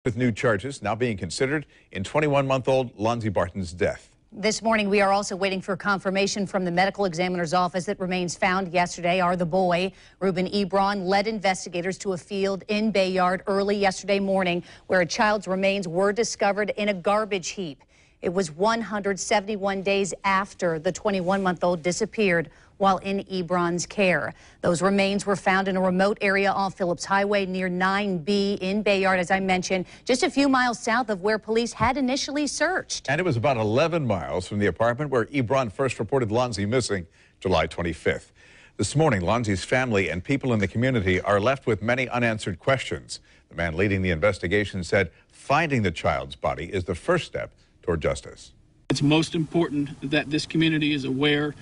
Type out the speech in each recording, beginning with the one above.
With new charges now being considered in 21-month-old Lonzie Barton's death. This morning, we are also waiting for confirmation from the medical examiner's office that remains found yesterday are the boy. Ruben Ebron led investigators to a field in Bayard early yesterday morning where a child's remains were discovered in a garbage heap. It was 171 days after the 21-month-old disappeared while in Ebron's care. Those remains were found in a remote area off Phillips Highway near 9B in Bayard, as I mentioned, just a few miles south of where police had initially searched. And it was about 11 miles from the apartment where Ebron first reported Lonzie missing July 25th. This morning, Lonzie's family and people in the community are left with many unanswered questions. The man leading the investigation said finding the child's body is the first step toward justice. It's most important that this community is aware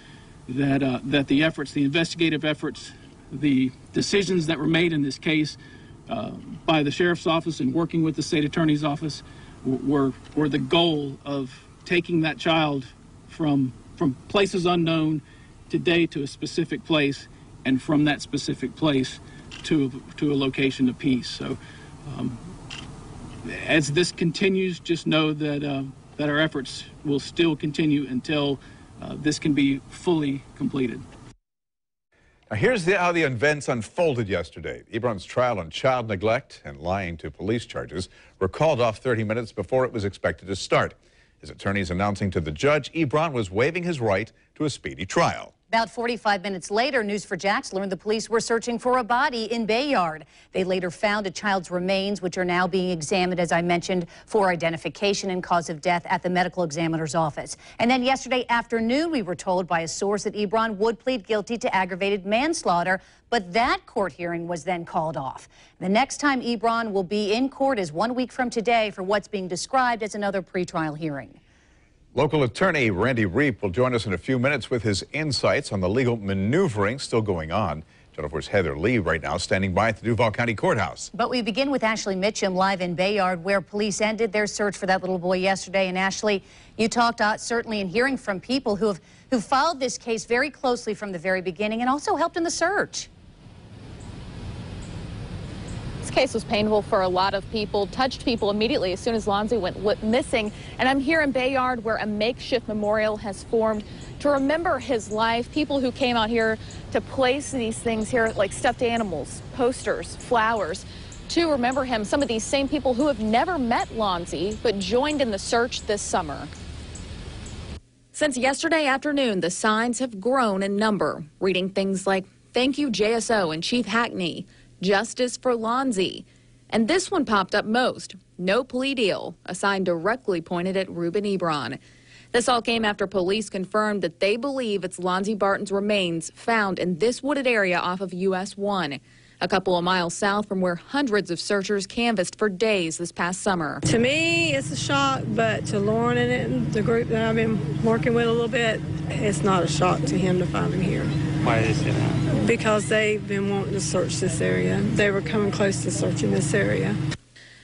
that the efforts, the investigative efforts, the decisions that were made in this case by the sheriff's office and working with the state attorney's office were the goal of taking that child from places unknown today to a specific place, and from that specific place to a location of peace. So as this continues, just know that that our efforts will still continue until this can be fully completed. Now here's how the events unfolded yesterday. Ebron's trial on child neglect and lying to police charges were called off 30 minutes before it was expected to start. His attorneys announcing to the judge Ebron was waiving his right to a speedy trial. About 45 minutes later, News4Jax learned the police were searching for a body in Bayard. They later found a child's remains, which are now being examined, as I mentioned, for identification and cause of death at the medical examiner's office. And then yesterday afternoon, we were told by a source that Ebron would plead guilty to aggravated manslaughter, but that court hearing was then called off. The next time Ebron will be in court is 1 week from today for what's being described as another pretrial hearing. Local attorney Randy Reap will join us in a few minutes with his insights on the legal maneuvering still going on. Jennifer's Heather Lee right now standing by at the Duval County Courthouse. But we begin with Ashley Mitchum live in Bayard, where police ended their search for that little boy yesterday. And Ashley, you talked certainly in hearing from people who followed this case very closely from the very beginning and also helped in the search. This case was painful for a lot of people, touched people immediately as soon as Lonzie went missing. And I'm here in Bayard where a makeshift memorial has formed to remember his life. People who came out here to place these things here, like stuffed animals, posters, flowers, to remember him. Some of these same people who have never met Lonzie but joined in the search this summer. Since yesterday afternoon, the signs have grown in number, reading things like, "Thank you, JSO and Chief Hackney," "Justice for Lonzie." And this one popped up most, "No plea deal," a sign directly pointed at Ruben Ebron. This all came after police confirmed that they believe it's Lonzie Barton's remains found in this wooded area off of US 1, a couple of miles south from where hundreds of searchers canvassed for days this past summer. To me, it's a shock, but to Lauren and the group that I've been working with a little bit, it's not a shock to him to find him here. Why is it that? Because they've been wanting to search this area. They were coming close to searching this area.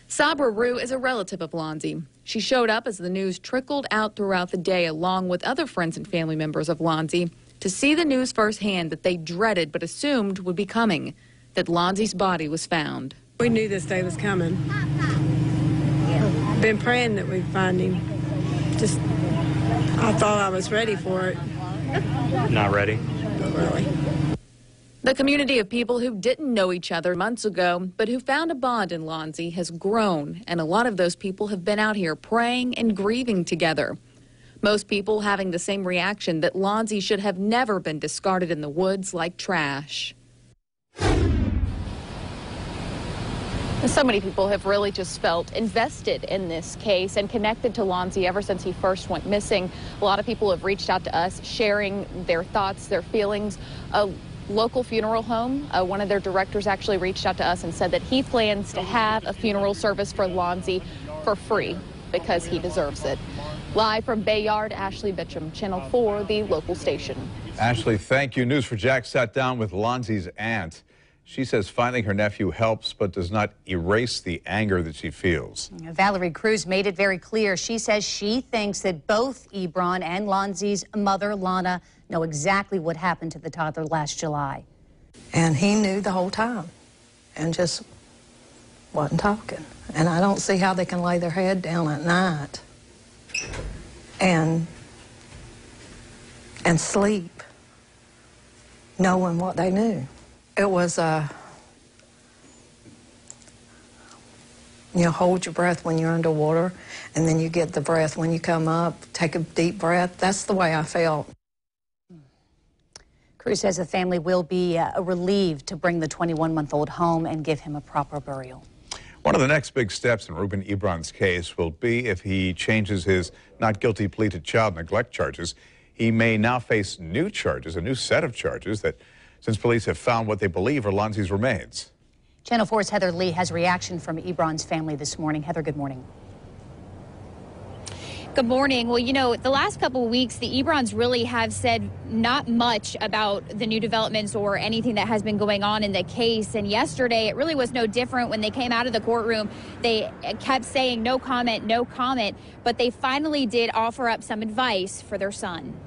Sabra Rue is a relative of Lonzie. She showed up as the news trickled out throughout the day, along with other friends and family members of Lonzie, to see the news firsthand that they dreaded but assumed would be coming, that Lonzie's body was found. We knew this day was coming. Been praying that we'd find him. Just, I thought I was ready for it. Not ready? Not really. The community of people who didn't know each other months ago, but who found a bond in Lonzie has grown, and a lot of those people have been out here praying and grieving together. Most people having the same reaction, that Lonzie should have never been discarded in the woods like trash. So many people have really just felt invested in this case and connected to Lonzie ever since he first went missing. A lot of people have reached out to us, sharing their thoughts, their feelings. A local funeral home, one of their directors actually reached out to us and said that he plans to have a funeral service for Lonzie for free because he deserves it. Live from Bayard, Ashley Mitchum, Channel 4, the local station. Ashley, thank you. News4Jax sat down with Lonzie's aunt. She says finding her nephew helps, but does not erase the anger that she feels. Valerie Cruz made it very clear. She says she thinks that both Ebron and Lonzie's mother, Lana, know exactly what happened to the toddler last July. And he knew the whole time and just wasn't talking. And I don't see how they can lay their head down at night and sleep knowing what they knew. It was you know, hold your breath when you're underwater, and then you get the breath when you come up. Take a deep breath. That's the way I felt. Crew says the family will be relieved to bring the 21-month-old home and give him a proper burial. One of the next big steps in Ruben Ebron's case will be if he changes his not guilty plea to child neglect charges. He may now face new charges, a new set of charges that, since police have found what they believe are Lonzie's remains. Channel 4's Heather Lee has reaction from Ebron's family this morning. Heather, good morning. Good morning. Well, you know, the last couple of weeks, the Ebrons really have said not much about the new developments or anything that has been going on in the case. And yesterday, it really was no different. When they came out of the courtroom, they kept saying no comment, no comment. But they finally did offer up some advice for their son.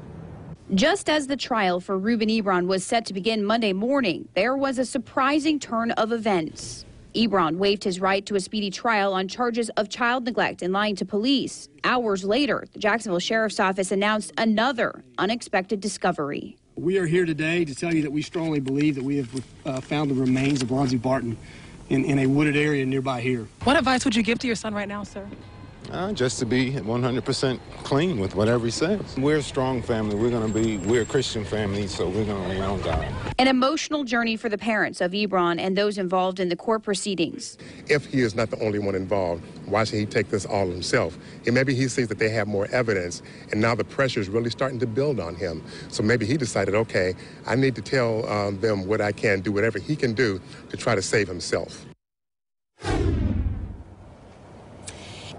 Just as the trial for Ruben Ebron was set to begin Monday morning, there was a surprising turn of events. Ebron waived his right to a speedy trial on charges of child neglect and lying to police. Hours later, the Jacksonville Sheriff's Office announced another unexpected discovery. We are here today to tell you that we strongly believe that we have found the remains of Lonzie Barton in a wooded area nearby here. What advice would you give to your son right now, sir? Just to be 100% clean with whatever he says. We're a strong family. We're a Christian family, so we're going to lean on God. An emotional journey for the parents of Ebron and those involved in the court proceedings. If he is not the only one involved, why should he take this all himself? And maybe he sees that they have more evidence, and now the pressure is really starting to build on him. So maybe he decided, okay, I need to tell them what I can do, whatever he can do to try to save himself.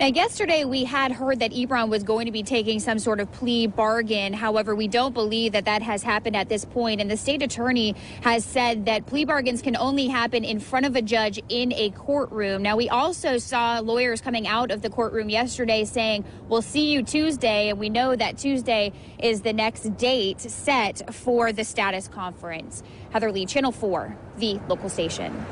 Now, yesterday we had heard that Ebron was going to be taking some sort of plea bargain. However, we don't believe that that has happened at this point. And the state attorney has said that plea bargains can only happen in front of a judge in a courtroom. Now, we also saw lawyers coming out of the courtroom yesterday saying, we'll see you Tuesday. And we know that Tuesday is the next date set for the status conference. Heather Lee, Channel 4, the local station.